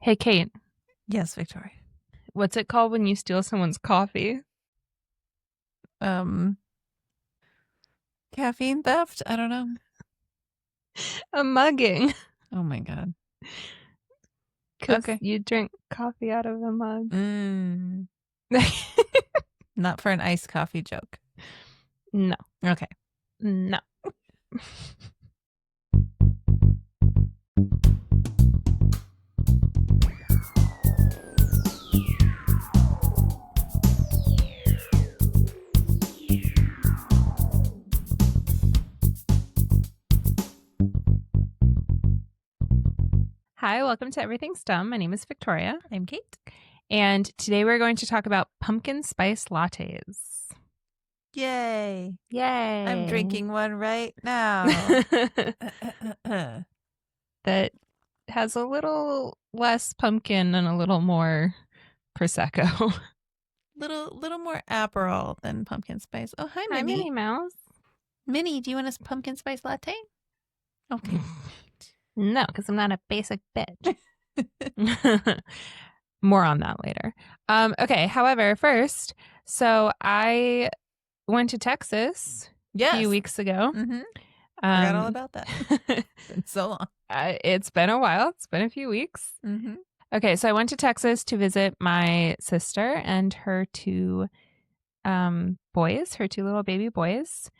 Hey, Kate, Yes, Victoria. what's it called when you steal someone's coffee? Caffeine theft? I don't know. A mugging. Oh my God. Because Okay. you drink coffee out of a mug. Not for an iced coffee joke. No, Okay. no. Hi, welcome to Everything's Dumb. My name is Victoria. I'm Kate. And today we're going to talk about pumpkin spice lattes. Yay. Yay. I'm drinking one right now. That has a little less pumpkin and a little more Prosecco. Little more Aperol than pumpkin spice. Oh, hi, Hi, Minnie. Minnie Mouse. Minnie, do you want a pumpkin spice latte? Okay. No, because I'm not a basic bitch. More on that later. Okay, however, first, so I went to Texas a few weeks ago. Mm-hmm. Forgot all about that. It's been so long. It's been a while. It's been a few weeks. Mm-hmm. Okay, so I went to Texas to visit my sister and her two boys, her two little baby boys,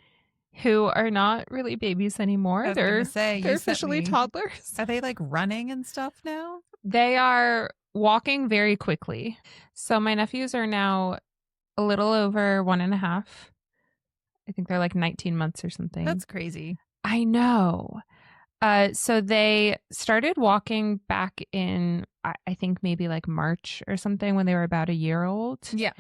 who are not really babies anymore. They're officially toddlers. Are they like running and stuff now? They are walking very quickly. So my nephews are now a little over 1.5. I think they're like 19 months or something. That's crazy. I know. So they started walking back in, I think maybe like March or something when they were about a year old. Yeah.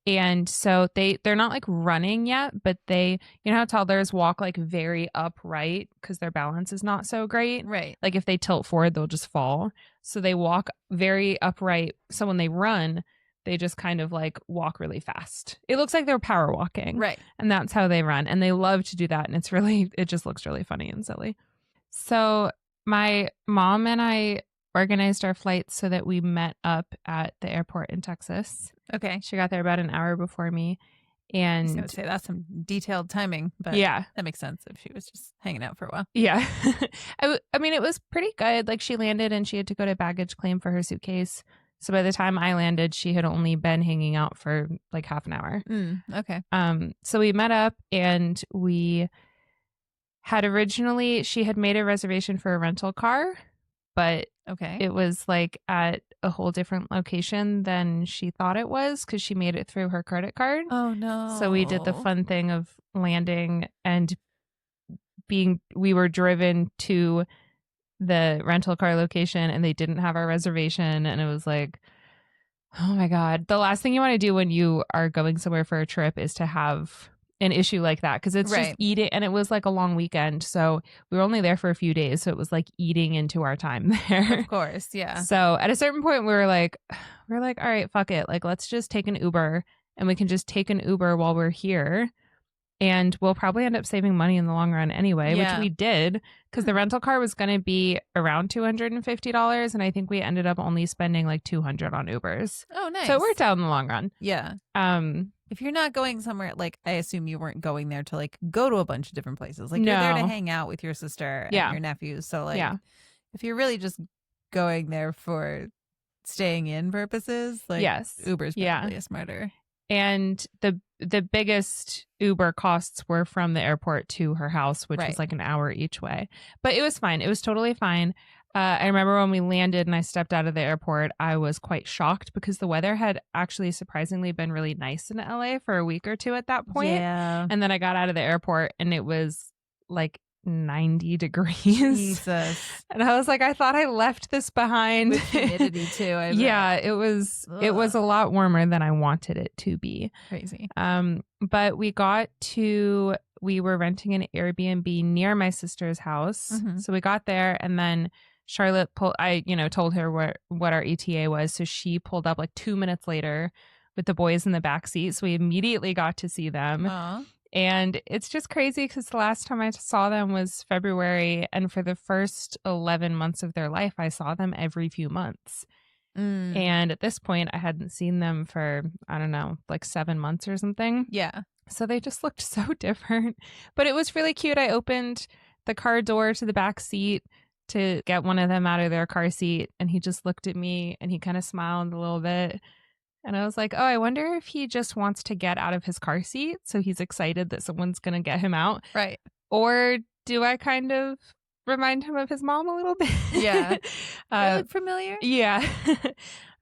And so they're not like running yet, but you know how toddlers walk like very upright because their balance is not so great. Right. Like if they tilt forward, they'll just fall. So they walk very upright. So when they run, they just kind of like walk really fast. It looks like they're power walking. Right. And that's how they run. And they love to do that. And it just looks really funny and silly. So my mom and I organized our flights so that we met up at the airport in Texas. Okay. She got there about an hour before me. And I was going to say that's some detailed timing, but yeah, that makes sense if she was just hanging out for a while. Yeah. I mean, it was pretty good. Like she landed and she had to go to baggage claim for her suitcase. So by the time I landed, she had only been hanging out for like half an hour. Okay. So we met up and we had she had made a reservation for a rental car, but okay, it was like at a whole different location than she thought it was because she made it through her credit card. Oh no. So we did the fun thing of landing and we were driven to the rental car location and they didn't have our reservation. And it was like, oh my God. The last thing you want to do when you are going somewhere for a trip is to have an issue like that because it's just eating. And it was like a long weekend. So we were only there for a few days. So it was like eating into our time there. Of course. Yeah. So at a certain point we were like, all right, fuck it. Like, let's just take an Uber and we can just take an Uber while we're here. And we'll probably end up saving money in the long run anyway, which we did because the rental car was going to be around $250. And I think we ended up only spending like $200 on Ubers. Oh, nice. So it worked out in the long run. Yeah. If you're not going somewhere, like I assume you weren't going there to like go to a bunch of different places. Like you're there to hang out with your sister and your nephews. So like if you're really just going there for staying in purposes, like Uber's probably a smarter. And the biggest Uber costs were from the airport to her house, which was like an hour each way. But it was fine. It was totally fine. I remember when we landed and I stepped out of the airport, I was quite shocked because the weather had actually surprisingly been really nice in LA for a week or two at that point. Yeah. And then I got out of the airport and it was like 90 degrees. Jesus. And I was like, I thought I left this behind. With humidity too. Yeah, it was a lot warmer than I wanted it to be. Crazy. But we were renting an Airbnb near my sister's house. Mm-hmm. So we got there and then Charlotte told her what our ETA was. So she pulled up like 2 minutes later with the boys in the back seat. So we immediately got to see them. Aww. And it's just crazy because the last time I saw them was February. And for the first 11 months of their life, I saw them every few months. And at this point, I hadn't seen them for, I don't know, like 7 months or something. Yeah. So they just looked so different. But it was really cute. I opened the car door to the back seat to get one of them out of their car seat. And he just looked at me and he kind of smiled a little bit. And I was like, oh, I wonder if he just wants to get out of his car seat. So he's excited that someone's going to get him out. Right. Or do I kind of remind him of his mom a little bit? Yeah. They look familiar. Yeah.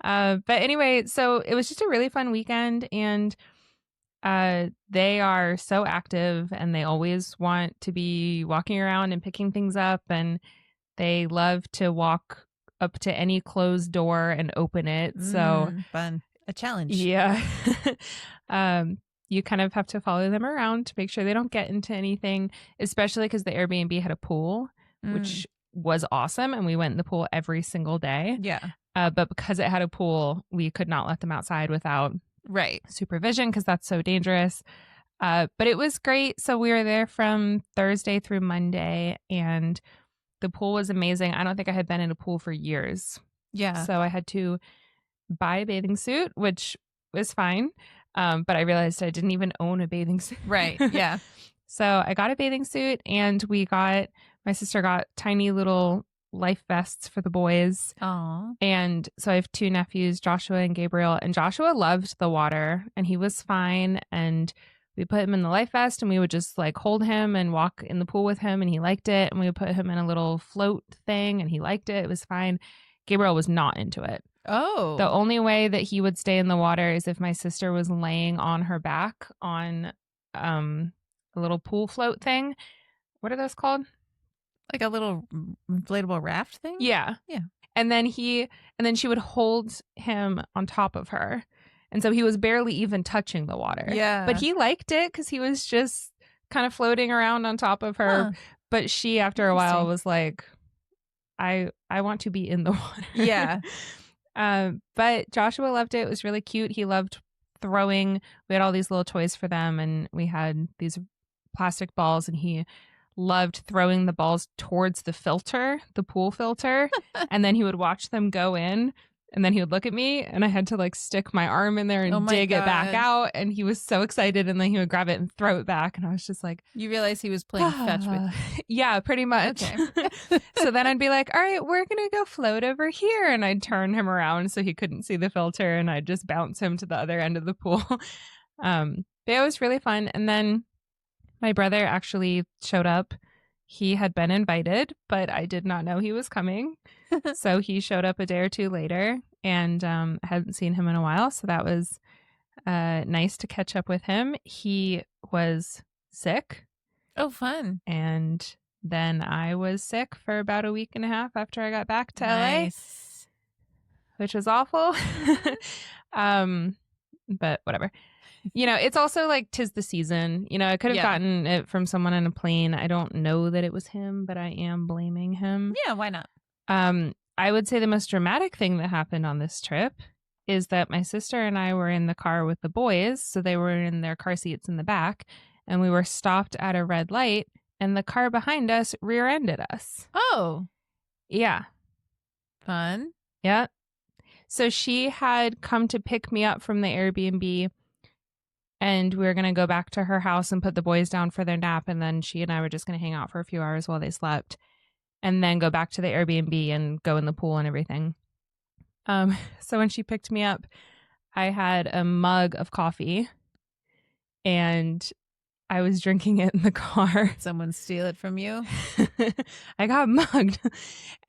But anyway, so it was just a really fun weekend. And they are so active and they always want to be walking around and picking things up. And they love to walk up to any closed door and open it. So fun. A challenge. Yeah. You kind of have to follow them around to make sure they don't get into anything, especially because the Airbnb had a pool, which was awesome. And we went in the pool every single day. Yeah. But because it had a pool, we could not let them outside without supervision because that's so dangerous. But it was great. So we were there from Thursday through Monday and the pool was amazing. I don't think I had been in a pool for years. Yeah. So I had to buy a bathing suit, which was fine. But I realized I didn't even own a bathing suit. Right. Yeah. So I got a bathing suit and my sister got tiny little life vests for the boys. Aww. And so I have 2 nephews, Joshua and Gabriel, and Joshua loved the water and he was fine. And we put him in the life vest and we would just like hold him and walk in the pool with him and he liked it. And we would put him in a little float thing and he liked it. It was fine. Gabriel was not into it. Oh. The only way that he would stay in the water is if my sister was laying on her back on a little pool float thing. What are those called? Like a little inflatable raft thing? Yeah. Yeah. And then she would hold him on top of her. And so he was barely even touching the water. Yeah. But he liked it because he was just kind of floating around on top of her. Huh. But she, after a while, was like, I want to be in the water. Yeah. But Joshua loved it. It was really cute. He loved throwing. We had all these little toys for them and we had these plastic balls and he loved throwing the balls towards the filter, the pool filter. And then he would watch them go in and then he would look at me and I had to like stick my arm in there and dig it back out. And he was so excited and then he would grab it and throw it back. And I was just like, you realize he was playing fetch with. Yeah, pretty much. Okay. So then I'd be like, all right, we're going to go float over here. And I'd turn him around so he couldn't see the filter and I'd just bounce him to the other end of the pool. But it was really fun. And then my brother actually showed up. He had been invited, but I did not know he was coming. So he showed up a day or two later and hadn't seen him in a while. So that was nice to catch up with him. He was sick. Oh, fun. And then I was sick for about a week and a half after I got back to LA, which was awful. But whatever. You know, it's also like 'tis the season. You know, I could have gotten it from someone on a plane. I don't know that it was him, but I am blaming him. Yeah, why not? I would say the most dramatic thing that happened on this trip is that my sister and I were in the car with the boys. So they were in their car seats in the back and we were stopped at a red light and the car behind us rear-ended us. Oh. Yeah. Fun. Yeah. So she had come to pick me up from the Airbnb and we were going to go back to her house and put the boys down for their nap. And then she and I were just going to hang out for a few hours while they slept and then go back to the Airbnb and go in the pool and everything. So when she picked me up, I had a mug of coffee and I was drinking it in the car. Did someone steal it from you? I got mugged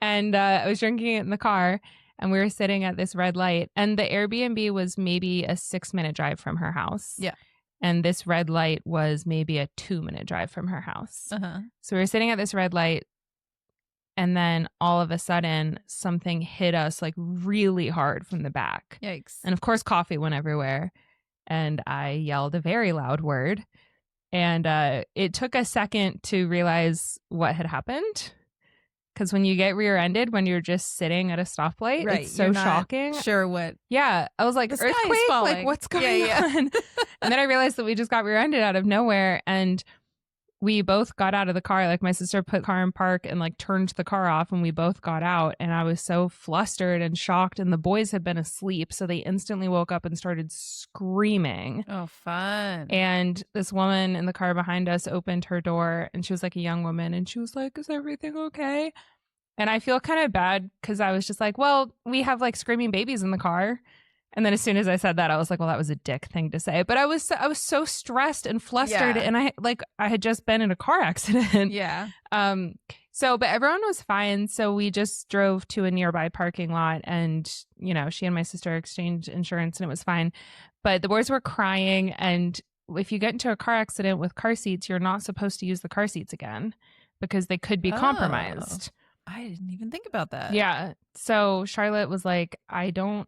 and I was drinking it in the car and we were sitting at this red light and the Airbnb was maybe a 6-minute drive from her house. Yeah. And this red light was maybe a 2-minute drive from her house. Uh-huh. So we were sitting at this red light and then all of a sudden something hit us like really hard from the back. Yikes. And of course coffee went everywhere and I yelled a very loud word. And it took a second to realize what had happened. Because when you get rear-ended, when you're just sitting at a stoplight, it's so shocking. Sure what? Yeah. I was like, earthquake? Like, what's going on? And then I realized that we just got rear-ended out of nowhere. And we both got out of the car. Like my sister put the car in park and like turned the car off, and we both got out, and I was so flustered and shocked, and the boys had been asleep, so they instantly woke up and started screaming. Oh, fun. And this woman in the car behind us opened her door, and she was like a young woman, and she was like, "Is everything okay?" And I feel kind of bad because I was just like, well, we have like screaming babies in the car. And then as soon as I said that, I was like, well, that was a dick thing to say. But I was so stressed and flustered, and I had just been in a car accident. Yeah. But everyone was fine. So we just drove to a nearby parking lot, and she and my sister exchanged insurance, and it was fine. But the boys were crying, and if you get into a car accident with car seats, you're not supposed to use the car seats again because they could be compromised. I didn't even think about that. Yeah. So Charlotte was like,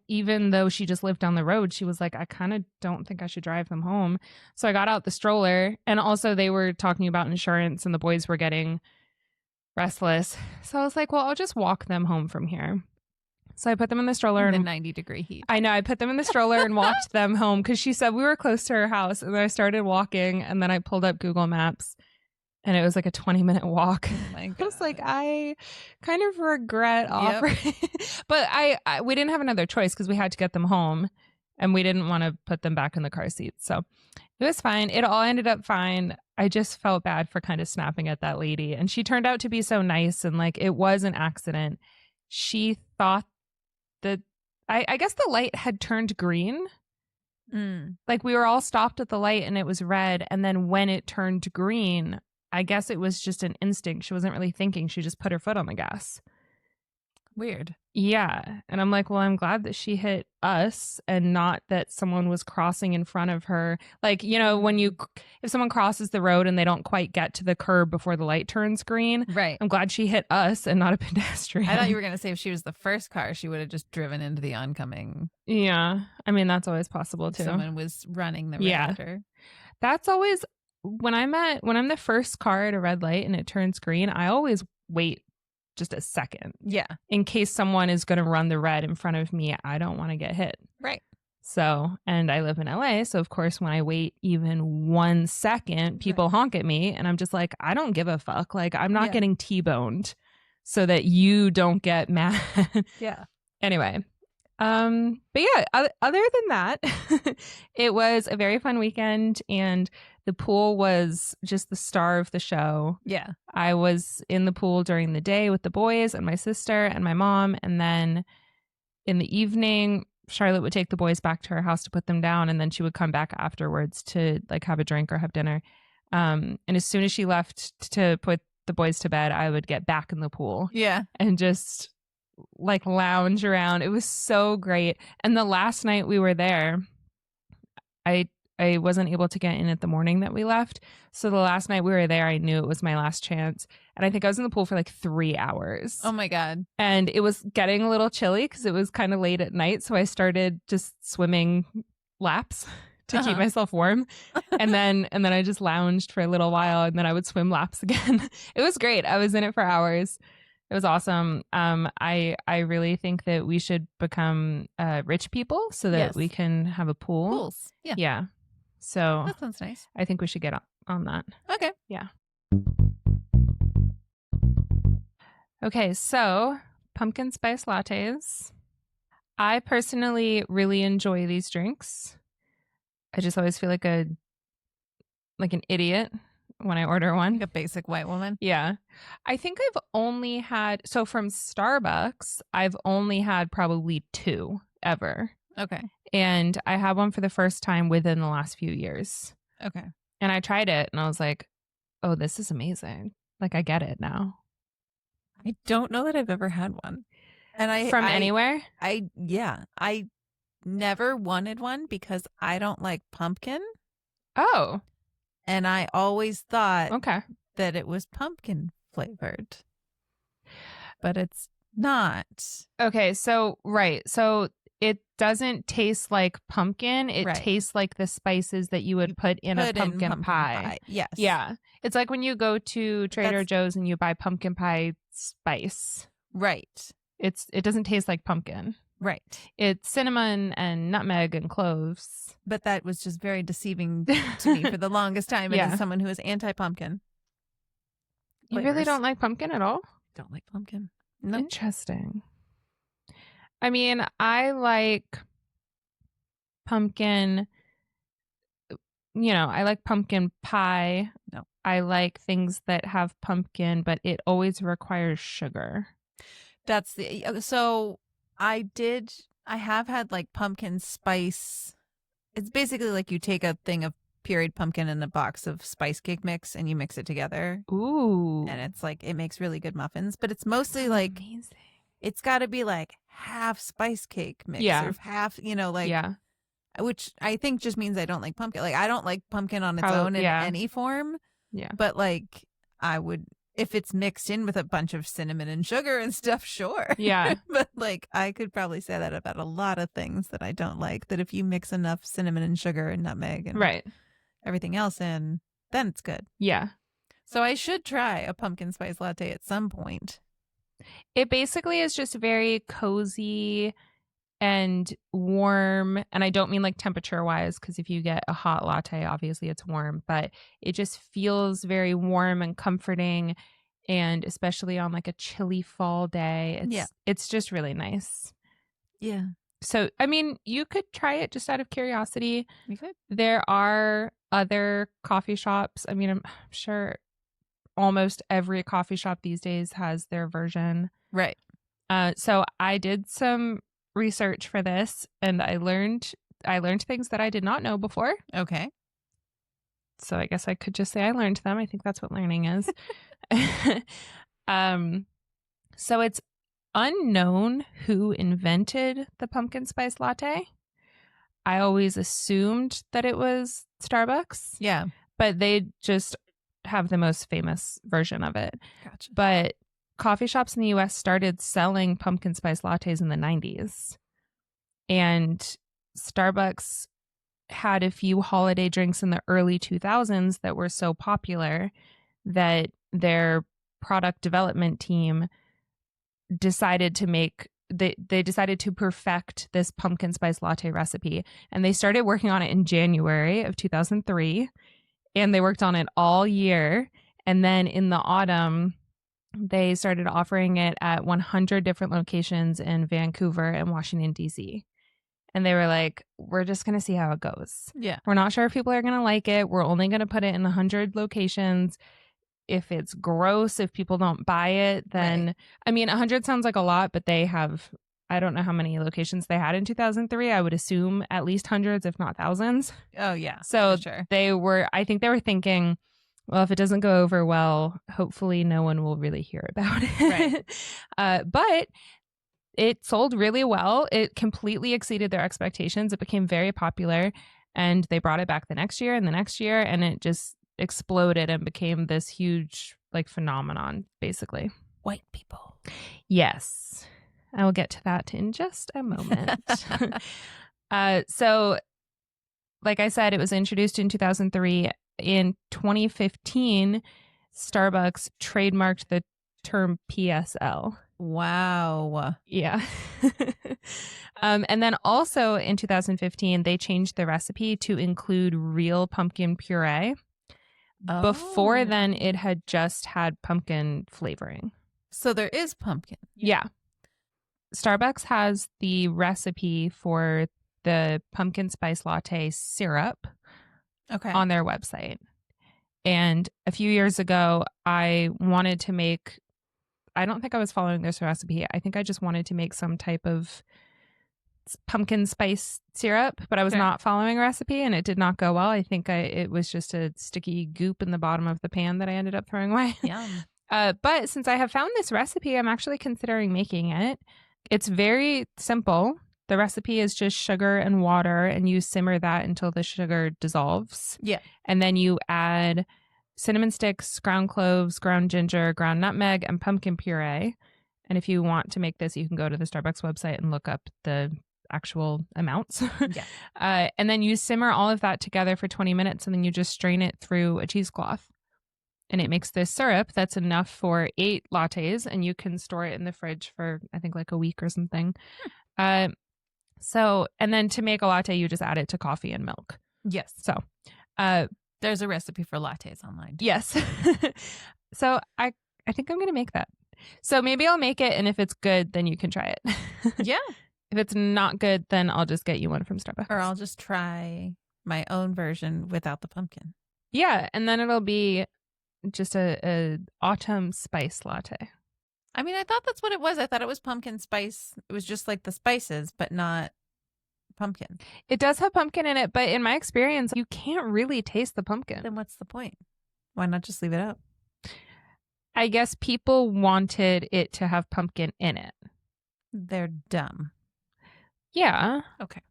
even though she just lived down the road, she was like, I kind of don't think I should drive them home. So I got out the stroller, and also they were talking about insurance, and the boys were getting restless. So I was like, well, I'll just walk them home from here. So I put them in the stroller. In the 90-degree heat. I know. I put them in the stroller and walked them home because she said we were close to her house. And then I started walking, and then I pulled up Google Maps, and it was like a 20-minute walk. Oh my God. I was like, I kind of regret offering. But we didn't have another choice because we had to get them home, and we didn't want to put them back in the car seat. So it was fine. It all ended up fine. I just felt bad for kind of snapping at that lady. And she turned out to be so nice, and like it was an accident. She thought that, I guess the light had turned green. Like we were all stopped at the light and it was red. And then when it turned green, I guess it was just an instinct. She wasn't really thinking. She just put her foot on the gas. Weird. Yeah. And I'm like, well, I'm glad that she hit us and not that someone was crossing in front of her. Like, if someone crosses the road and they don't quite get to the curb before the light turns green. Right. I'm glad she hit us and not a pedestrian. I thought you were going to say if she was the first car, she would have just driven into the oncoming. Yeah. I mean, that's always possible too. Someone was running the right after. That's always, when I'm the first car at a red light and it turns green, I always wait just a second. Yeah. In case someone is going to run the red in front of me, I don't want to get hit. Right. So, and I live in LA. So of course, when I wait even 1 second, people honk at me, and I'm just like, I don't give a fuck. Like, I'm not getting T-boned so that you don't get mad. Yeah. Anyway. But yeah, other than that, it was a very fun weekend, and the pool was just the star of the show. Yeah. I was in the pool during the day with the boys and my sister and my mom. And then in the evening, Charlotte would take the boys back to her house to put them down. And then she would come back afterwards to like have a drink or have dinner. And as soon as she left to put the boys to bed, I would get back in the pool. Yeah. And just like lounge around. It was so great. And the last night we were there, I wasn't able to get in at the morning that we left. So the last night we were there, I knew it was my last chance. And I think I was in the pool for like 3 hours. Oh my God. And it was getting a little chilly because it was kind of late at night. So I started just swimming laps to keep myself warm. and then I just lounged for a little while, and then I would swim laps again. It was great. I was in it for hours. It was awesome. I really think that we should become rich people so that we can have a pool. Pools. Yeah. Yeah. So that sounds nice. I think we should get on that. Okay. Yeah. Okay. So pumpkin spice lattes. I personally really enjoy these drinks. I just always feel like an idiot when I order one. Like a basic white woman. Yeah. I think I've only had, so from Starbucks, I've only had probably 2 ever. Okay. And I had one for the first time within the last few years. Okay. And I tried it and I was like, oh, this is amazing. Like, I get it now. I don't know that I've ever had one. And anywhere? I never wanted one because I don't like pumpkin. Oh. And I always thought that it was pumpkin flavored. But it's not. Okay, so So it doesn't taste like pumpkin. It tastes like the spices that you would put in a pumpkin pie. Yes. Yeah. It's like when you go to Trader Joe's and you buy pumpkin pie spice. Right. It doesn't taste like pumpkin. Right. It's cinnamon and nutmeg and cloves. But that was just very deceiving to me for the longest time as someone who is anti-pumpkin. You really don't like pumpkin at all? Don't like pumpkin. No. Interesting. I mean, I like pumpkin, I like pumpkin pie. No. I like things that have pumpkin, but it always requires sugar. So I have had like pumpkin spice. It's basically like you take a thing of pureed pumpkin and a box of spice cake mix and you mix it together. Ooh. And it's like, it makes really good muffins, but it's mostly like, amazing. It's got to be like half spice cake mix or half, which I think just means I don't like pumpkin. Like, I don't like pumpkin on its own in any form. Yeah. But like, I would, if it's mixed in with a bunch of cinnamon and sugar and stuff, sure. Yeah. But like, I could probably say that about a lot of things that I don't like, that if you mix enough cinnamon and sugar and nutmeg and everything else in, then it's good. Yeah. So I should try a pumpkin spice latte at some point. It basically is just very cozy and warm. And I don't mean like temperature wise, because if you get a hot latte, obviously it's warm, but it just feels very warm and comforting. And especially on like a chilly fall day, it's just really nice. Yeah. So, I mean, you could try it just out of curiosity. You could. There are other coffee shops. I mean, I'm sure almost every coffee shop these days has their version. Right. So I did some research for this and I learned things that I did not know before. Okay. So I guess I could just say I learned them. I think that's what learning is. So it's unknown who invented the pumpkin spice latte. I always assumed that it was Starbucks. Yeah. But they just have the most famous version of it. Gotcha. But coffee shops in the US started selling pumpkin spice lattes in the 90s. And Starbucks had a few holiday drinks in the early 2000s that were so popular that their product development team decided to perfect this pumpkin spice latte recipe. And they started working on it in January of 2003. And they worked on it all year. And then in the autumn, they started offering it at 100 different locations in Vancouver and Washington, D.C. And they were like, we're just going to see how it goes. Yeah. We're not sure if people are going to like it. We're only going to put it in 100 locations. If it's gross, if people don't buy it, then, I mean, 100 sounds like a lot, but they have, I don't know how many locations they had in 2003. I would assume at least hundreds, if not thousands. Oh, yeah. So sure. I think they were thinking, well, if it doesn't go over well, hopefully no one will really hear about it. Right. But it sold really well. It completely exceeded their expectations. It became very popular and they brought it back the next year and the next year. And it just exploded and became this huge like phenomenon, basically. White people. Yes. I will get to that in just a moment. So, like I said, it was introduced in 2003. In 2015, Starbucks trademarked the term PSL. Wow. Yeah. And then also in 2015, they changed the recipe to include real pumpkin puree. Oh. Before then, it had just had pumpkin flavoring. So there is pumpkin. Yeah. Starbucks has the recipe for the pumpkin spice latte syrup on their website. And a few years ago, I wanted to make, I don't think I was following this recipe. I think I just wanted to make some type of pumpkin spice syrup, but I was not following a recipe and it did not go well. I think it was just a sticky goop in the bottom of the pan that I ended up throwing away. Yum. But since I have found this recipe, I'm actually considering making it. It's very simple. The recipe is just sugar and water, and you simmer that until the sugar dissolves. Yeah. And then you add cinnamon sticks, ground cloves, ground ginger, ground nutmeg, and pumpkin puree. And if you want to make this, you can go to the Starbucks website and look up the actual amounts. Yeah. And then you simmer all of that together for 20 minutes, and then you just strain it through a cheesecloth. And it makes this syrup that's enough for 8 lattes, and you can store it in the fridge for, I think, like a week or something. So, and then to make a latte, you just add it to coffee and milk. Yes. So, there's a recipe for lattes online. Yes. So I think I'm going to make that. So maybe I'll make it, and if it's good, then you can try it. Yeah. If it's not good, then I'll just get you one from Starbucks. Or I'll just try my own version without the pumpkin. Yeah, and then it'll be just a autumn spice latte. I mean, I thought that's what it was. I thought it was pumpkin spice. It was just like the spices, but not pumpkin. It does have pumpkin in it, but in my experience, you can't really taste the pumpkin. Then what's the point? Why not just leave it up? I guess people wanted it to have pumpkin in it. They're dumb. Yeah. Okay.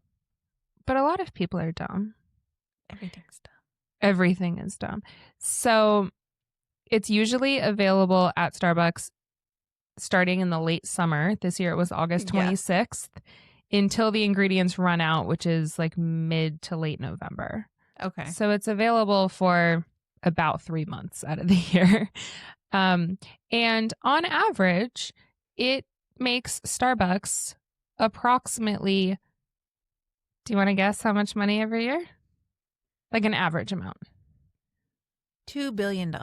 But a lot of people are dumb. Everything's dumb. Everything is dumb. So it's usually available at Starbucks starting in the late summer. This year it was August 26th until the ingredients run out, which is like mid to late November. Okay. So it's available for about 3 months out of the year. And on average, it makes Starbucks approximately, do you want to guess how much money every year? Like an average amount. $2 billion.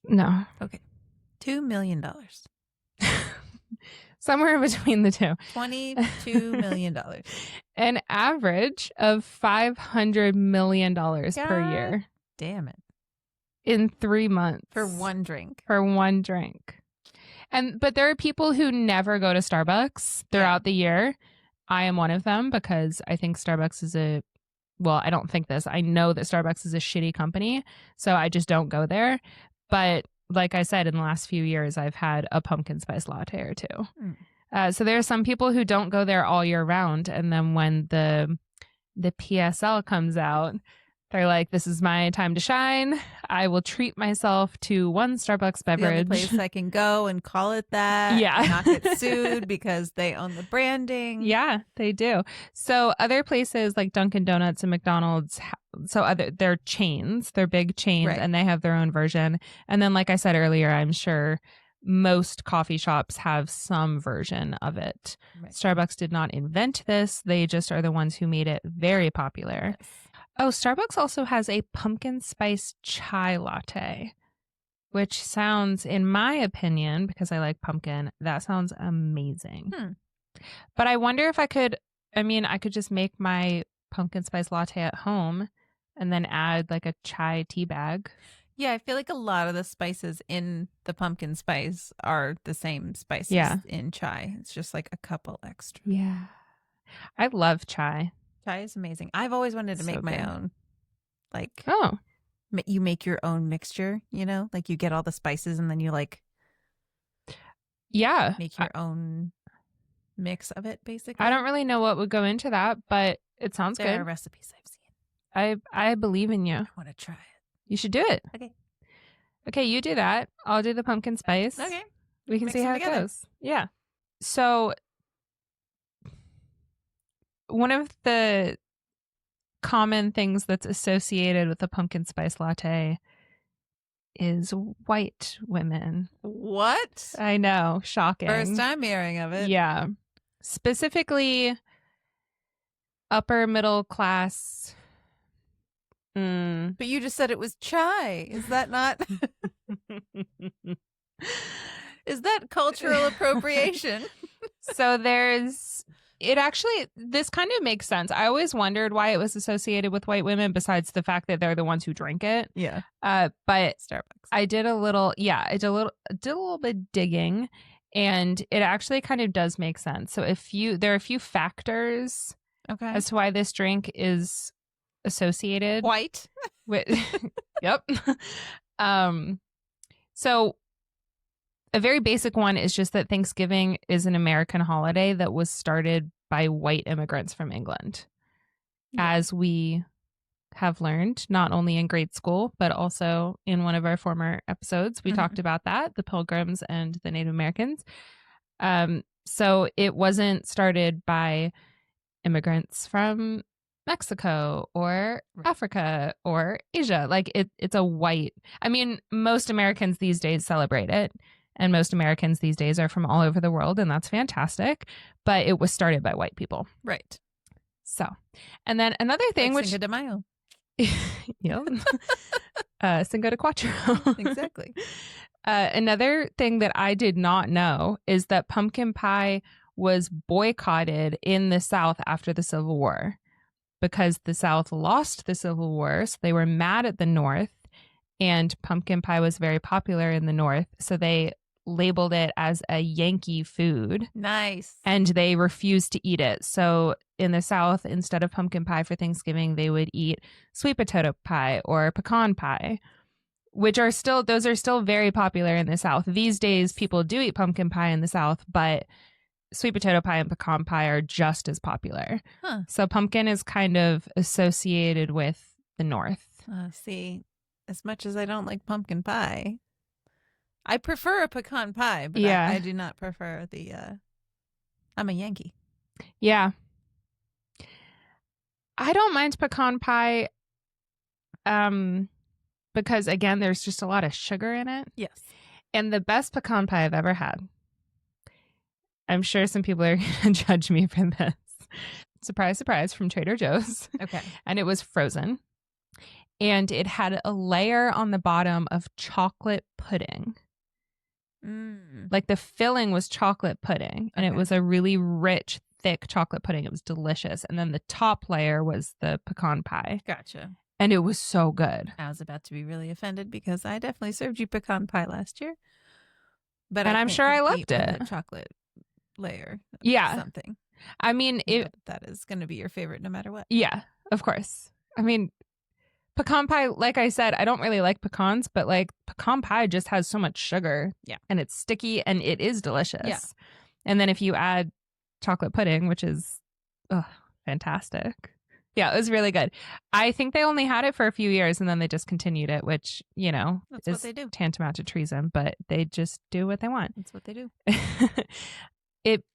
No. Okay. $2 million. Somewhere between the two. $22 million. An average of $500 million per year. Damn it. In 3 months. For one drink. But there are people who never go to Starbucks throughout the year. I am one of them because I think Starbucks is I don't think this. I know that Starbucks is a shitty company, so I just don't go there. But like I said, in the last few years, I've had a pumpkin spice latte or two. So there are some people who don't go there all year round. And then when the PSL comes out, they're like, this is my time to shine. I will treat myself to one Starbucks beverage. The only place I can go and call it that. Yeah. And not get sued because they own the branding. Yeah, they do. So other places like Dunkin' Donuts and McDonald's, they're chains. They're big chains, right, and they have their own version. And then, like I said earlier, I'm sure most coffee shops have some version of it. Right. Starbucks did not invent this. They just are the ones who made it very popular. Yes. Oh, Starbucks also has a pumpkin spice chai latte, which sounds, in my opinion, because I like pumpkin, that sounds amazing. But I wonder if I could just make my pumpkin spice latte at home and then add like a chai tea bag. Yeah, I feel like a lot of the spices in the pumpkin spice are the same spices in chai. It's just like a couple extra. Yeah. I love chai. Chai is amazing. I've always wanted to make my own. Like, you make your own mixture, like you get all the spices and then you make your own mix of it, basically. I don't really know what would go into that, but it sounds good. There are recipes I've seen. I believe in you. I want to try it. You should do it. Okay, you do that. I'll do the pumpkin spice. Okay. We can see how it goes. Yeah. So one of the common things that's associated with the pumpkin spice latte is white women. What? I know. Shocking. First time hearing of it. Yeah. Specifically, upper middle class. But you just said it was chai. Is that not? Is that cultural appropriation? So this kind of makes sense. I always wondered why it was associated with white women besides the fact that they're the ones who drink it. Yeah. But Starbucks. I did a little bit digging, and it actually kind of does make sense. So there are a few factors as to why this drink is associated white with yep. So a very basic one is just that Thanksgiving is an American holiday that was started by white immigrants from England. Yeah. As we have learned, not only in grade school, but also in one of our former episodes, we talked about that, the Pilgrims and the Native Americans. So it wasn't started by immigrants from Mexico or Africa or Asia. Like it's a white, most Americans these days celebrate it. And most Americans these days are from all over the world, and that's fantastic. But it was started by white people. Right. So, and then another thing, like Cinco de Mayo. Yep. Cinco de Quattro. Exactly. Another thing that I did not know is that pumpkin pie was boycotted in the South after the Civil War because the South lost the Civil War. So they were mad at the North, and pumpkin pie was very popular in the North. So they labeled it as a Yankee food. Nice. And they refused to eat it. So in the South, instead of pumpkin pie for Thanksgiving, they would eat sweet potato pie or pecan pie, those are still very popular in the South. These days, people do eat pumpkin pie in the South, but sweet potato pie and pecan pie are just as popular. Huh. So pumpkin is kind of associated with the North. See, as much as I don't like pumpkin pie, I prefer a pecan pie, but yeah. I do not prefer the, I'm a Yankee. Yeah. I don't mind pecan pie because, again, there's just a lot of sugar in it. Yes. And the best pecan pie I've ever had, I'm sure some people are going to judge me for this. Surprise, surprise, from Trader Joe's. Okay. And it was frozen. And it had a layer on the bottom of chocolate pudding. Like the filling was chocolate pudding. And it was a really rich, thick chocolate pudding. It was delicious. And then the top layer was the pecan pie. Gotcha. And it was so good. I was about to be really offended because I definitely served you pecan pie last year. But I'm sure I loved it. Chocolate layer. Yeah. Something. I mean, that is going to be your favorite no matter what. Yeah, of course. I mean, pecan pie, like I said, I don't really like pecans, but like pecan pie just has so much sugar. Yeah. And it's sticky and it is delicious. Yeah. And then if you add chocolate pudding, which is fantastic. Yeah, it was really good. I think they only had it for a few years and then they just continued it, which, that's is what they do. Tantamount to treason, but they just do what they want. That's what they do.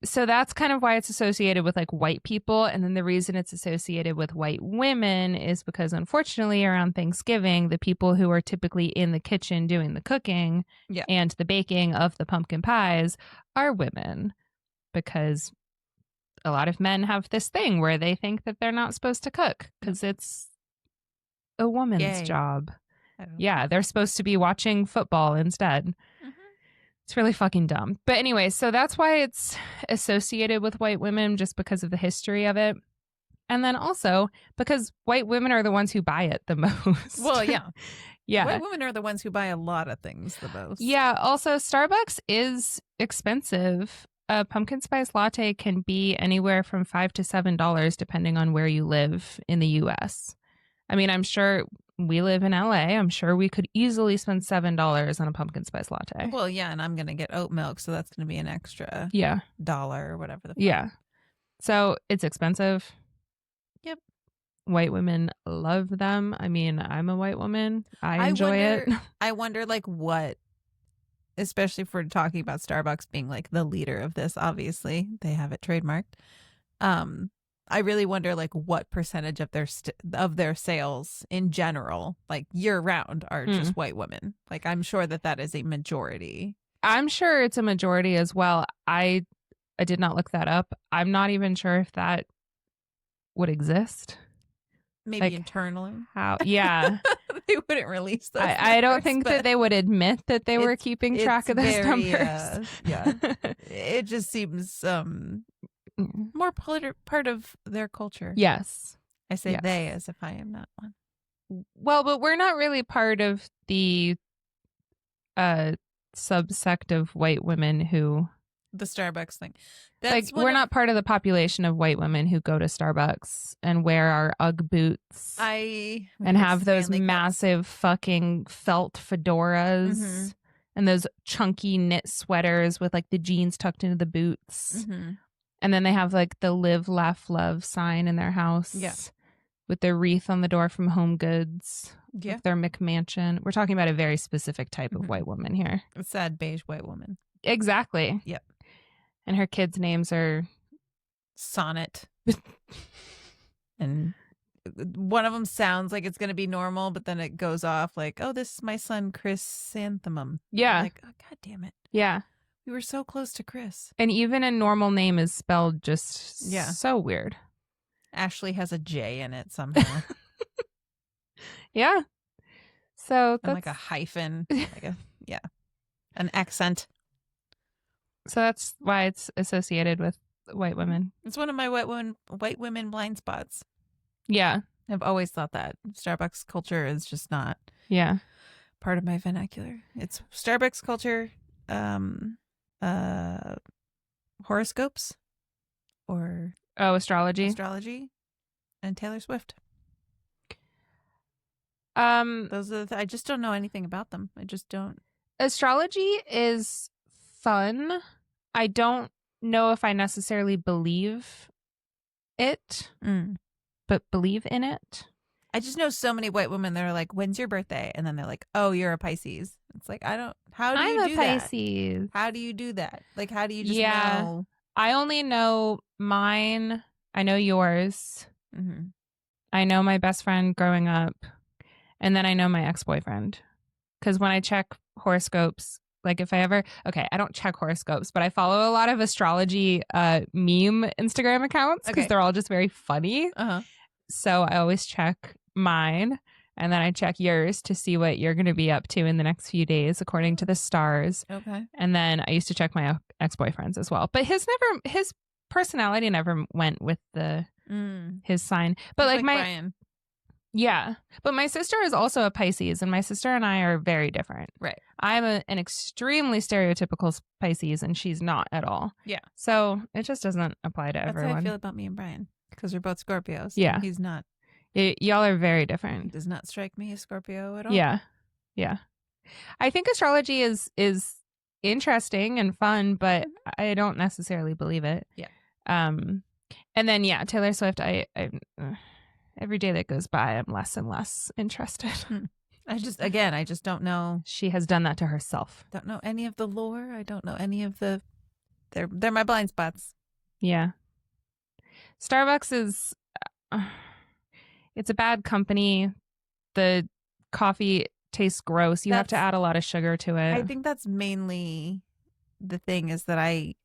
So that's kind of why it's associated with like white people. And then the reason it's associated with white women is because, unfortunately, around Thanksgiving, the people who are typically in the kitchen doing the cooking and the baking of the pumpkin pies are women, because a lot of men have this thing where they think that they're not supposed to cook because it's a woman's job. Yeah, they're supposed to be watching football instead. It's really fucking dumb. But anyway, so that's why it's associated with white women, just because of the history of it. And then also because white women are the ones who buy it the most. Well, yeah. Yeah. White women are the ones who buy a lot of things the most. Yeah. Also, Starbucks is expensive. A pumpkin spice latte can be anywhere from $5 to $7, depending on where you live in the US. I mean, I'm sure we live in LA. I'm sure we could easily spend $7 on a pumpkin spice latte. Well, yeah, and I'm going to get oat milk, so that's going to be an extra $1 or whatever the fuck. Yeah. So it's expensive. Yep. White women love them. I mean, I'm a white woman. I enjoy it. I wonder, like, what, especially if we're talking about Starbucks being like the leader of this, obviously, they have it trademarked. I really wonder, like, what percentage of their sales in general, like year round, are just white women. Like, I'm sure that is a majority. I'm sure it's a majority as well. I did not look that up. I'm not even sure if that would exist. Maybe like, internally. How? Yeah. They wouldn't release those. I don't think that they would admit that they were keeping track of those numbers. Yeah. It just seems more part of their culture. Yes. I say they as if I am not one. Well, but we're not really part of the subsect of white women who... The Starbucks thing. We're not part of the population of white women who go to Starbucks and wear our Ugg boots and have those massive fucking felt fedoras and those chunky knit sweaters with like the jeans tucked into the boots. And then they have like the live, laugh, love sign in their house with their wreath on the door from Home Goods. Yeah. With their McMansion. We're talking about a very specific type of white woman here. A sad beige white woman. Exactly. Yep. And her kids' names are Sonnet. And one of them sounds like it's going to be normal, but then it goes off like, oh, this is my son, Chrysanthemum. Yeah. Like, oh, God damn it. Yeah. We were so close to Chris. And even a normal name is spelled just so weird. Ashley has a J in it somehow. Yeah. So and that's like a hyphen, an accent. So that's why it's associated with white women. It's one of my white women blind spots. Yeah. I've always thought that Starbucks culture is just not part of my vernacular. It's Starbucks culture, horoscopes, or astrology, and Taylor Swift. Those are I just don't know anything about them. I just don't. Astrology is fun. I don't know if I necessarily believe it, but believe in it. I just know so many white women that are like, "When's your birthday?" And then they're like, "Oh, you're a Pisces." It's like, I don't. How do you do that? I'm a Pisces. How do you do that? Like, how do you just know? I only know mine. I know yours. Mm-hmm. I know my best friend growing up, and then I know my ex-boyfriend. Because when I check horoscopes, like if I ever, I don't check horoscopes, but I follow a lot of astrology meme Instagram accounts because they're all just very funny. So I always check mine, and then I check yours to see what you're going to be up to in the next few days according to the stars. And then I used to check my ex-boyfriends as well. But his personality never went with his sign. But like my Brian. Yeah. But my sister is also a Pisces, and my sister and I are very different. Right. I'm an extremely stereotypical Pisces, and she's not at all. Yeah. So it just doesn't apply to everyone. That's how I feel about me and Brian, because we're both Scorpios. Yeah. He's not. Y'all are very different. He does not strike me as Scorpio at all. Yeah. Yeah. I think astrology is interesting and fun, but I don't necessarily believe it. Yeah. And then, Taylor Swift, I every day that goes by, I'm less and less interested. I just don't know. She has done that to herself. Don't know any of the lore. I don't know any of the. They're my blind spots. Yeah. Starbucks is. It's a bad company. The coffee tastes gross. You have to add a lot of sugar to it. I think that's mainly the thing, is that I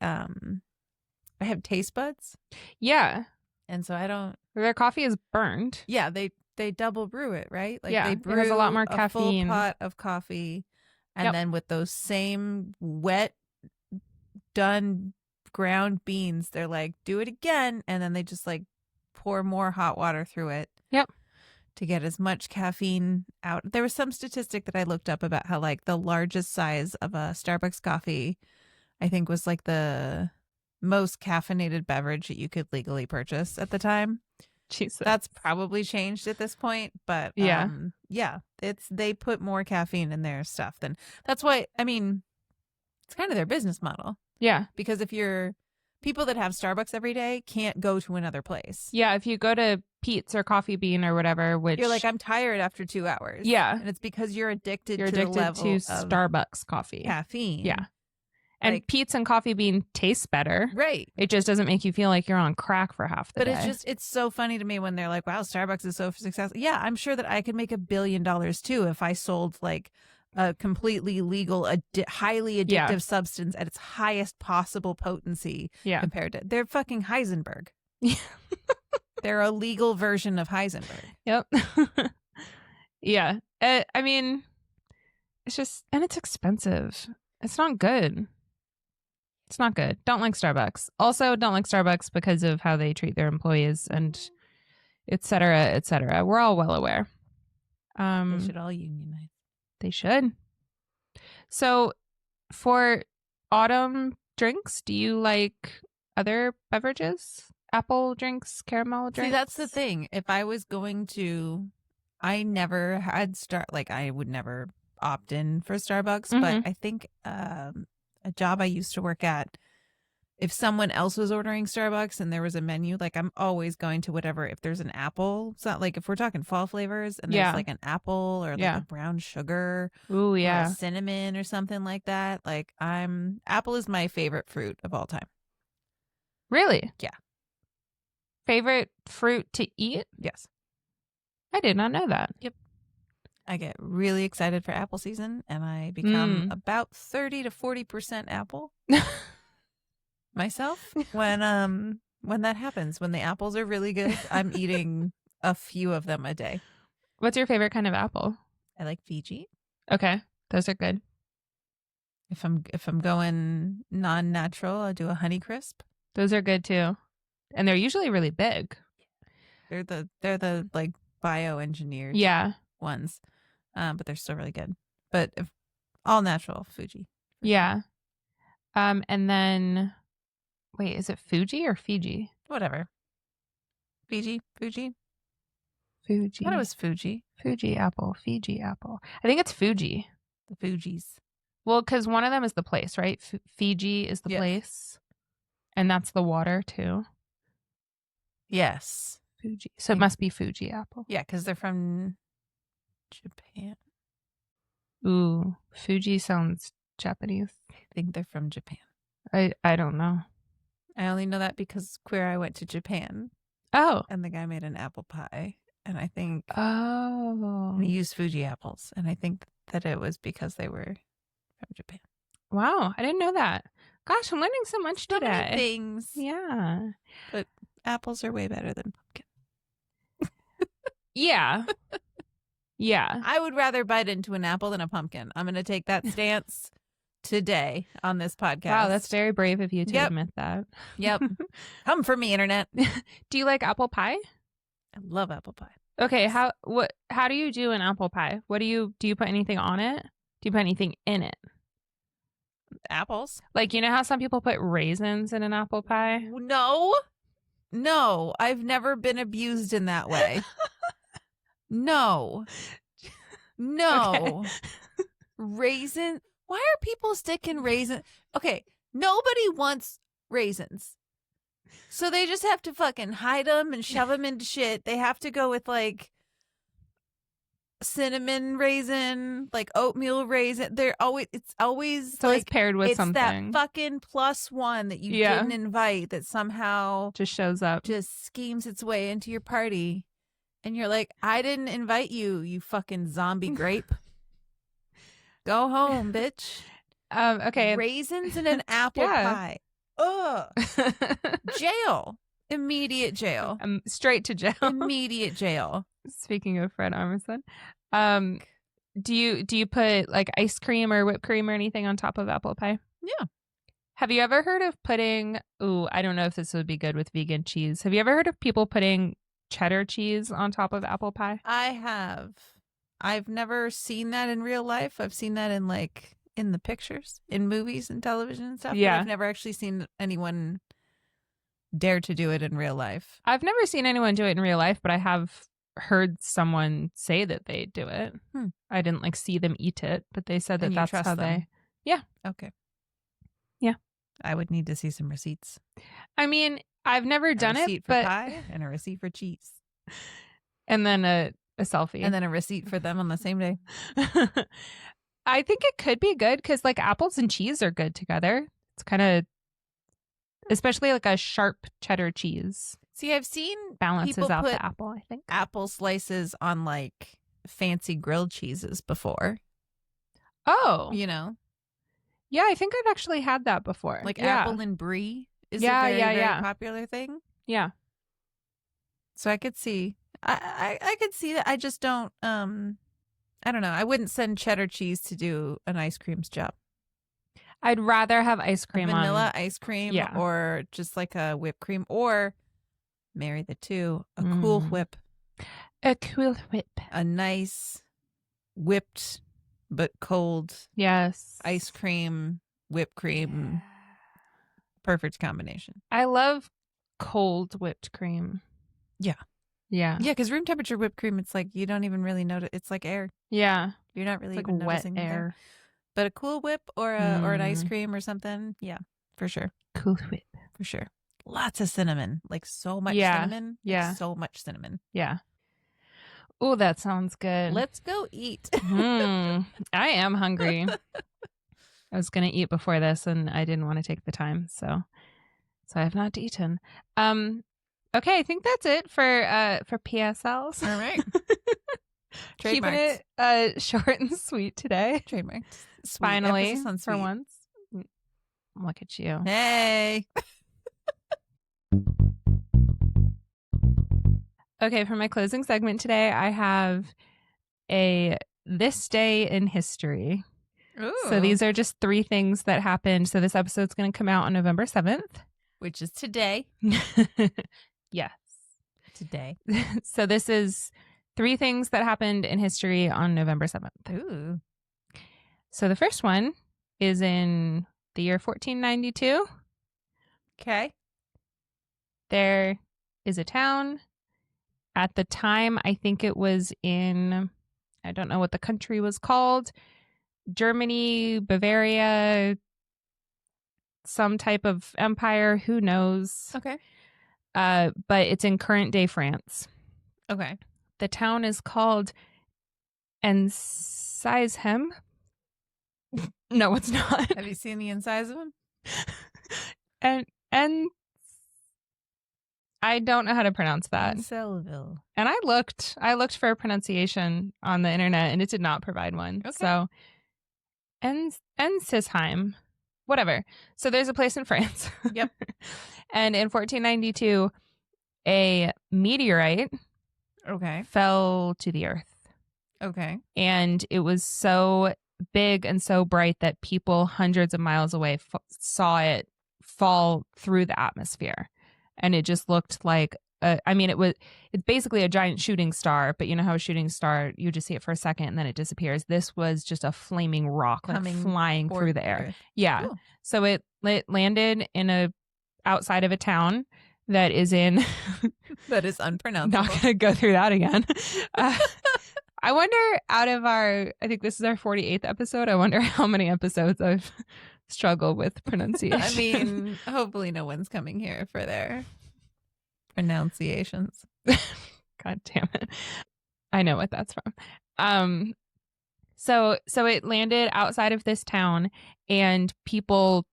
have taste buds. Yeah. And so I don't. Their coffee is burned. Yeah, they double brew it, right? Like they brew it has a lot more caffeine. A full pot of coffee, and then with those same wet, done ground beans, they're like, do it again, and then they just like pour more hot water through it. Yep. To get as much caffeine out. There was some statistic that I looked up about how like the largest size of a Starbucks coffee, I think, was like the most caffeinated beverage that you could legally purchase at the time. Jesus. That's probably changed at this point, but they put more caffeine in their stuff than. That's why, I mean, it's kind of their business model. Yeah. Because if you're people that have Starbucks every day can't go to another place. Yeah, if you go to Pete's or Coffee Bean or whatever, which you're like, I'm tired after 2 hours. Yeah. And it's because you're addicted to the level to of Starbucks coffee. Caffeine. Yeah. And like, Pete's and Coffee Bean tastes better. Right. It just doesn't make you feel like you're on crack for half the day. But it's so funny to me when they're like, wow, Starbucks is so successful. Yeah, I'm sure that I could make $1 billion too if I sold like a completely legal, highly addictive substance at its highest possible potency compared to. They're fucking Heisenberg. They're a legal version of Heisenberg. Yep. Yeah. I mean, it's just, and it's expensive. It's not good. It's not good. Don't like Starbucks. Also, don't like Starbucks because of how they treat their employees and et cetera, et cetera. We're all well aware. They should all unionize. They should. So for autumn drinks, do you like other beverages? Apple drinks, caramel drinks? See, that's the thing. If I was going to, I never had I would never opt in for Starbucks, but I think a job I used to work at, if someone else was ordering Starbucks and there was a menu, like I'm always going to whatever. If there's an apple, it's not like if we're talking fall flavors and there's like an apple or like a brown sugar, or a cinnamon or something like that. Like apple is my favorite fruit of all time. Really? Yeah. Favorite fruit to eat? Yes. I did not know that. Yep. I get really excited for apple season, and I become about 30 to 40% apple myself when that happens. When the apples are really good, I'm eating a few of them a day. What's your favorite kind of apple? I like Fiji. Okay, those are good. If I'm going non-natural, I'll do a Honeycrisp. Those are good too, and they're usually really big. They're the like bioengineered ones, but they're still really good. But if all natural, Fuji. Yeah. Sure. And then, wait, is it Fuji or Fiji? Whatever. Fuji. Fuji. I thought it was Fuji. Fuji apple. Fiji apple. I think it's Fuji. The Fujis. Well, because one of them is the place, right? Fiji is the place. And that's the water, too. Yes. Fuji. So it must be Fuji apple. Yeah, because they're from Japan. Ooh, Fuji sounds Japanese. I think they're from Japan. I don't know. I only know that because Queer Eye went to Japan. Oh. And the guy made an apple pie. And I think... Oh. And he used Fuji apples. And I think that it was because they were from Japan. Wow, I didn't know that. Gosh, I'm learning so much today. So many things. Yeah. But apples are way better than pumpkin. Yeah. Yeah. I would rather bite into an apple than a pumpkin. I'm going to take that stance today on this podcast. Wow, that's very brave of you to admit that. Yep. Come for me, internet. Do you like apple pie? I love apple pie. Okay, how do you do an apple pie? Do you put anything on it? Do you put anything in it? Apples. Like, you know how some people put raisins in an apple pie? No, I've never been abused in that way. No. Okay. Raisin. Why are people sticking raisins? Okay, nobody wants raisins. So they just have to fucking hide them and shove them into shit. They have to go with like cinnamon raisin, like oatmeal raisin. It's always paired with something. It's that fucking +1 that you didn't invite that somehow just shows up, just schemes its way into your party. And you're like, I didn't invite you, you fucking zombie grape. Go home, bitch. Okay. Raisins in an apple pie. Ugh. Jail. Immediate jail. Straight to jail. Immediate jail. Speaking of Fred Armisen, do you put like ice cream or whipped cream or anything on top of apple pie? Yeah. Have you ever heard of putting? Ooh, I don't know if this would be good with vegan cheese. Have you ever heard of people putting cheddar cheese on top of apple pie? I have. I've never seen that in real life. I've seen that in the pictures, in movies and television and stuff. Yeah. But I've never actually seen anyone dare to do it in real life. I've never seen anyone do it in real life, but I have heard someone say that they do it. I didn't see them eat it, but they said that that's how they. Yeah. Okay. Yeah. I would need to see some receipts. I mean, I've never done it, but a receipt for pie and a receipt for cheese, and then a selfie, and then a receipt for them on the same day. I think it could be good because apples and cheese are good together. It's kind of, especially a sharp cheddar cheese. See, I've seen balances out the apple. I think apple slices on fancy grilled cheeses before. Oh, yeah, I think I've actually had that before. Apple and brie is a very popular thing. Yeah. So I could see, I could see that. I just don't. I don't know. I wouldn't send cheddar cheese to do an ice cream's job. I'd rather have ice cream, vanilla ice cream, or just a whipped cream, or marry the two. A Cool Whip. A Cool Whip. A nice whipped but cold. Yes. Ice cream, whipped cream. Perfect combination. I love cold whipped cream. Yeah. Yeah. Yeah, because room temperature whipped cream, it's you don't even really notice. It's like air. Yeah. You're not really even wet noticing air. But a Cool Whip or an ice cream or something. Yeah, for sure. Cool Whip. For sure. Lots of cinnamon. So much cinnamon. Yeah. So much cinnamon. Yeah. Oh, that sounds good. Let's go eat. I am hungry. I was going to eat before this and I didn't want to take the time. So I have not eaten. Okay, I think that's it for PSLs. All right. Keeping it short and sweet today. Trademarked. Finally, for once. Look at you. Hey. Okay, for my closing segment today, I have a This Day in History. Ooh. So these are just 3 things that happened. So this episode's going to come out on November 7th. Which is today. Yes. Today. So this is 3 things that happened in history on November 7th. Ooh. So the first one is in the year 1492. Okay. There is a town. At the time, I think it was in, I don't know what the country was called, Germany, Bavaria, some type of empire, who knows? Okay. But it's in current day France. Okay. The town is called Ensisheim. No, it's not. Have you seen the insides of them? and I don't know how to pronounce that. Selville. And I looked for a pronunciation on the internet and it did not provide one. Okay. So Ensisheim, whatever. So there's a place in France. Yep. And in 1492, a meteorite fell to the earth. Okay. And it was so big and so bright that people hundreds of miles away saw it fall through the atmosphere. And it just looked like, it's basically a giant shooting star, but you know how a shooting star, you just see it for a second and then it disappears. This was just a flaming rock flying through the air. Yeah. Cool. So it landed outside of a town that is in... that is unpronounceable. Not going to go through that again. I wonder, I think this is our 48th episode. I wonder how many episodes I've struggled with pronunciation. I mean, hopefully no one's coming here for their pronunciations. God damn it. I know what that's from. So it landed outside of this town and people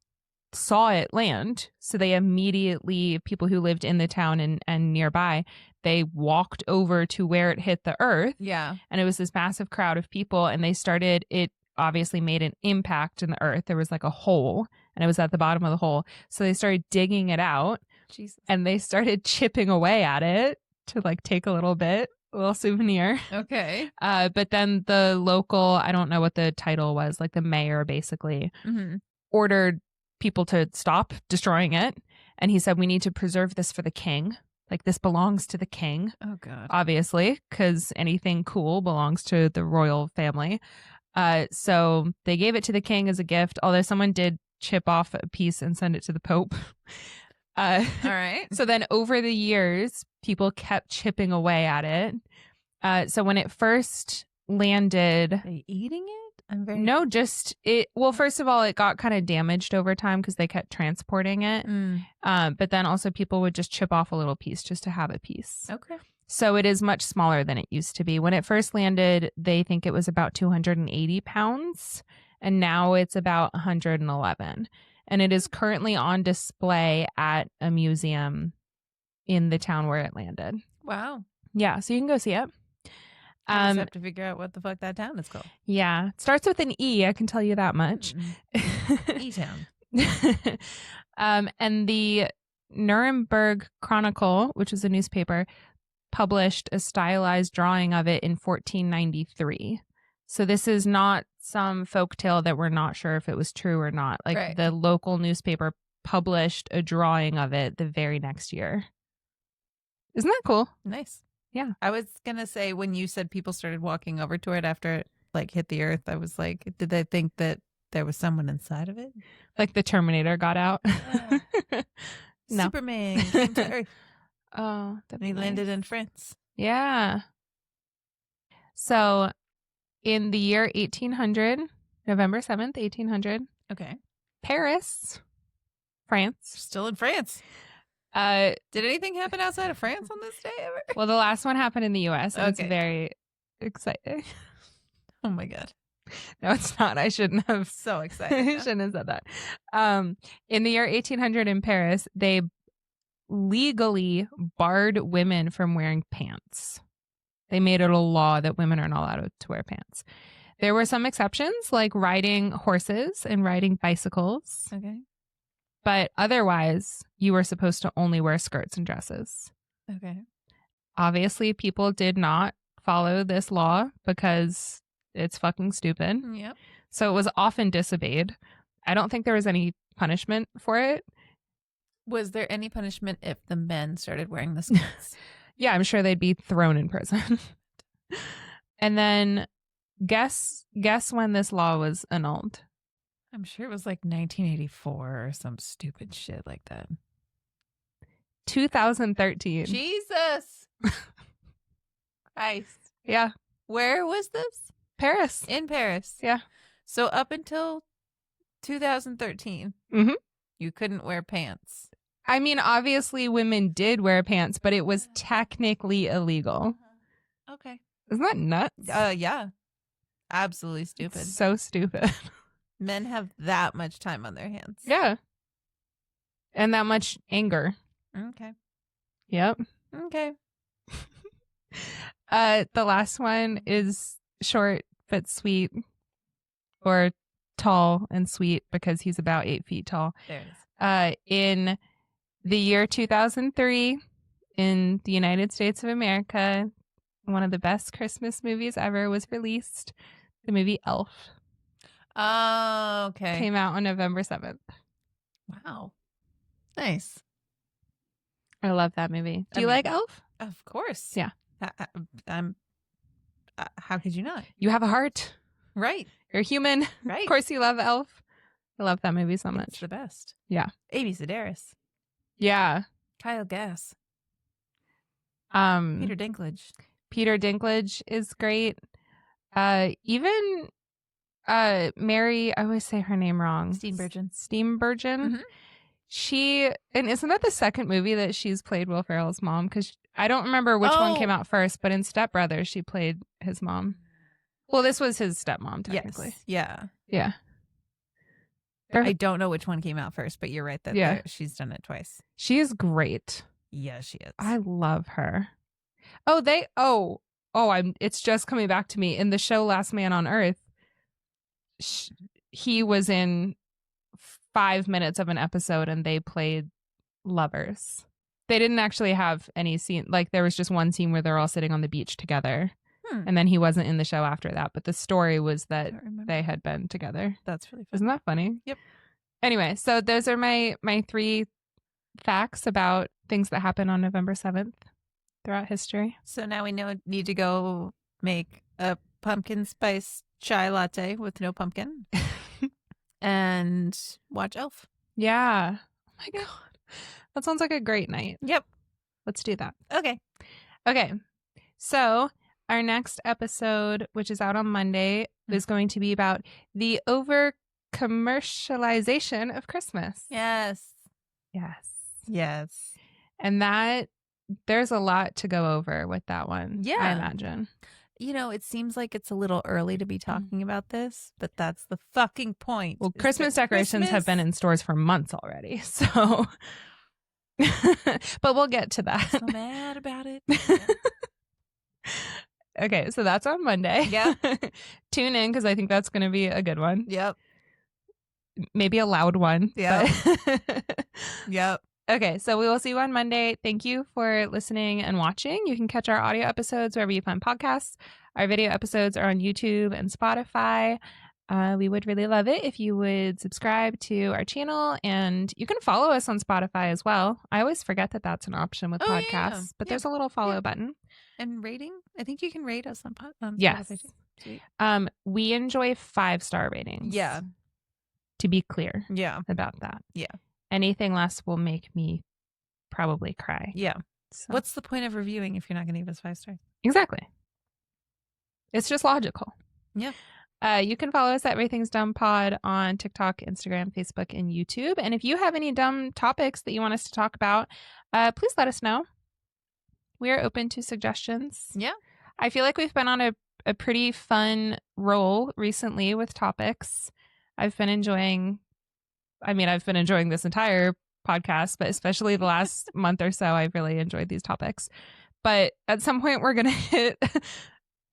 saw it land. So they immediately, people who lived in the town and nearby, they walked over to where it hit the earth. Yeah. And it was this massive crowd of people. And it obviously made an impact in the earth. There was like a hole and it was at the bottom of the hole. So they started digging it out. Jesus. And they started chipping away at it to like take a little souvenir. Okay. But then the local, I don't know what the title was, like the mayor basically ordered people to stop destroying it. And he said, we need to preserve this for the king. Like this belongs to the king. Oh, God. Obviously, because anything cool belongs to the royal family. So they gave it to the king as a gift, although someone did chip off a piece and send it to the Pope. All right. So then over the years, people kept chipping away at it. So when it first landed... Are they eating it? No, just it. Well, first of all, it got kind of damaged over time because they kept transporting it. But then also people would just chip off a little piece just to have a piece. Okay. So it is much smaller than it used to be. When it first landed, they think it was about 280 pounds. And now it's about 111. And it is currently on display at a museum in the town where it landed. Wow. Yeah, so you can go see it. I just have to figure out what the fuck that town is called. Yeah. It starts with an E, I can tell you that much. E-town. And the Nuremberg Chronicle, which is a newspaper, published a stylized drawing of it in 1493. So this is not some folktale that we're not sure if it was true or not. Like the local newspaper published a drawing of it the very next year. Isn't that cool? Nice. Yeah. I was going to say, when you said people started walking over to it after it like hit the earth, I was like, did they think that there was someone inside of it? Like the Terminator got out? No. Superman came to earth. Oh, he landed in France. Yeah. So in the year 1800, November 7th, 1800. Okay. Paris, France. Still in France. Did anything happen outside of France on this day ever? Well, the last one happened in the U.S. and It's very exciting. Oh my God. No, it's not. I shouldn't have. So excited. I shouldn't have said that. In the year 1800 in Paris, they legally barred women from wearing pants. They made it a law that women are not allowed to wear pants. There were some exceptions, like riding horses and riding bicycles. Okay. But otherwise, you were supposed to only wear skirts and dresses. Okay. Obviously, people did not follow this law because it's fucking stupid. Yep. So it was often disobeyed. I don't think there was any punishment for it. Was there any punishment if the men started wearing the skirts? Yeah, I'm sure they'd be thrown in prison. And then guess when this law was annulled. I'm sure it was like 1984 or some stupid shit like that. 2013. Jesus Christ. Yeah. Where was this? Paris. In Paris. Yeah. So up until 2013, you couldn't wear pants. I mean, obviously women did wear pants, but it was technically illegal. Okay. Isn't that nuts? Yeah. Absolutely stupid. It's so stupid. Men have that much time on their hands. Yeah. And that much anger. Okay. Yep. Okay. The last one is short but sweet, or tall and sweet because he's about 8 feet tall. There it is. In the year 2003, in the United States of America, one of the best Christmas movies ever was released. The movie Elf. Oh, okay. Came out on November 7th. Wow. Nice. I love that movie. Do you like Elf? Of course. Yeah. How could you not? You have a heart. Right. You're human. Right. Of course you love Elf. I love that movie so much. It's the best. Yeah. Amy Sedaris. Yeah. Kyle Gass. Peter Dinklage. Peter Dinklage is great. Even Mary, I always say her name wrong. Steenburgen. Mm-hmm. And isn't that the second movie that she's played Will Ferrell's mom? Because I don't remember which one came out first, but in Step Brothers, she played his mom. Well, this was his stepmom, technically. Yes. Yeah. I don't know which one came out first, but you're right that she's done it twice. She is great. Yeah, she is. I love her. It's just coming back to me. In the show Last Man on Earth, he was in 5 minutes of an episode and they played lovers. They didn't actually have any scene. Like, there was just one scene where they're all sitting on the beach together. And then he wasn't in the show after that. But the story was that they had been together. That's really fun. Isn't that funny? Yep. Anyway, so those are my 3 facts about things that happened on November 7th throughout history. So now we need to go make a pumpkin spice chai latte with no pumpkin and watch Elf. Yeah. Oh my God. That sounds like a great night. Yep. Let's do that. Okay. So our next episode, which is out on Monday, is going to be about the over-commercialization of Christmas. Yes. And there's a lot to go over with that one. Yeah. I imagine. It seems like it's a little early to be talking about this, but that's the fucking point. Well, Christmas decorations have been in stores for months already, so... but we'll get to that. I'm so mad about it. Okay, so that's on Monday. Yeah. Tune in because I think that's going to be a good one. Yep. Maybe a loud one. Yep. Yep. Okay, so we will see you on Monday. Thank you for listening and watching. You can catch our audio episodes wherever you find podcasts. Our video episodes are on YouTube and Spotify. We would really love it if you would subscribe to our channel, and you can follow us on Spotify as well. I always forget that that's an option with podcasts, but there's a little follow button. And rating? I think you can rate us on Spotify. Yes. Sweet. We enjoy 5-star ratings. Yeah. To be clear. Yeah. About that. Yeah. Anything less will make me probably cry. Yeah. So. What's the point of reviewing if you're not going to give us 5 stars? Exactly. It's just logical. Yeah. You can follow us at Everything's Dumb Pod on TikTok, Instagram, Facebook, and YouTube. And if you have any dumb topics that you want us to talk about, please let us know. We are open to suggestions. Yeah. I feel like we've been on a pretty fun roll recently with topics. I've been enjoying this entire podcast, but especially the last month or so, I've really enjoyed these topics. But at some point, we're going to hit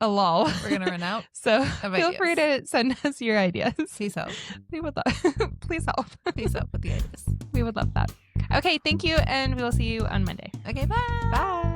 a lull. We're going to run out. So feel free to send us your ideas. Please help. We would love. Please help. Please help with the ideas. We would love that. Okay, thank you, and we will see you on Monday. Okay, bye. Bye.